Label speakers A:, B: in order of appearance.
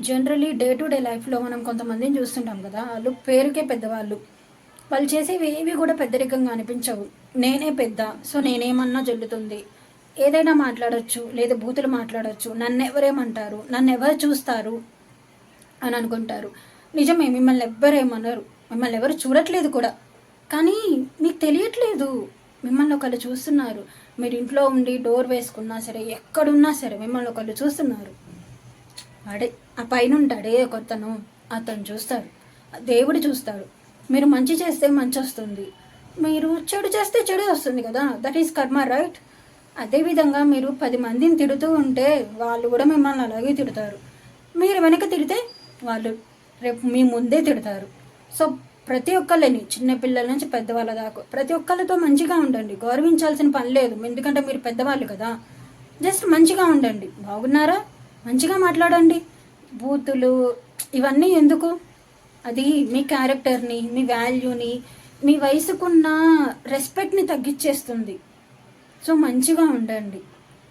A: Generally day to day లైఫ్లో మనం కొంతమందిని చూస్తుంటాం కదా, వాళ్ళు పేరుకే పెద్దవాళ్ళు. వాళ్ళు చేసేవి ఏవి కూడా పెద్దరికంగా అనిపించవు. నేనే పెద్ద, సో నేనేమన్నా జల్లుతుంది, ఏదైనా మాట్లాడొచ్చు, లేదా బూతులు మాట్లాడొచ్చు, నన్ను ఎవరేమంటారు, నన్ను ఎవరు చూస్తారు అని అనుకుంటారు. నిజమే, మిమ్మల్ని ఎవ్వరేమనరు, మిమ్మల్ని ఎవరు చూడట్లేదు కూడా. కానీ మీకు తెలియట్లేదు, మిమ్మల్ని ఒకళ్ళు చూస్తున్నారు. మీరు ఇంట్లో ఉండి డోర్ వేసుకున్నా సరే, ఎక్కడున్నా సరే మిమ్మల్ని ఒకళ్ళు చూస్తున్నారు. వాడే ఆ పైన ఉంటాడే కొత్తను, అతను చూస్తాడు, దేవుడు చూస్తాడు. మీరు మంచి చేస్తే మంచి వస్తుంది, మీరు చెడు చేస్తే చెడు వస్తుంది కదా. దట్ ఈస్ కర్మ, రైట్? అదేవిధంగా మీరు 10 మందిని తిడుతూ ఉంటే వాళ్ళు కూడా మిమ్మల్ని అలాగే తిడతారు. మీరు వెనక తిడితే వాళ్ళు రేపు మీ ముందే తిడతారు. సో ప్రతి ఒక్కళ్ళని, చిన్నపిల్లల నుంచి పెద్దవాళ్ళ దాకా ప్రతి ఒక్కళ్ళతో మంచిగా ఉండండి. గౌరవించాల్సిన పని లేదు, ఎందుకంటే మీరు పెద్దవాళ్ళు కదా. జస్ట్ మంచిగా ఉండండి. బాగున్నారా, మంచిగా మాట్లాడండి. బూతులు ఇవన్నీ ఎందుకు? అది మీ క్యారెక్టర్ని, మీ వాల్యూని, మీ వయసుకున్న రెస్పెక్ట్ని తగ్గించేస్తుంది. సో మంచిగా ఉండండి.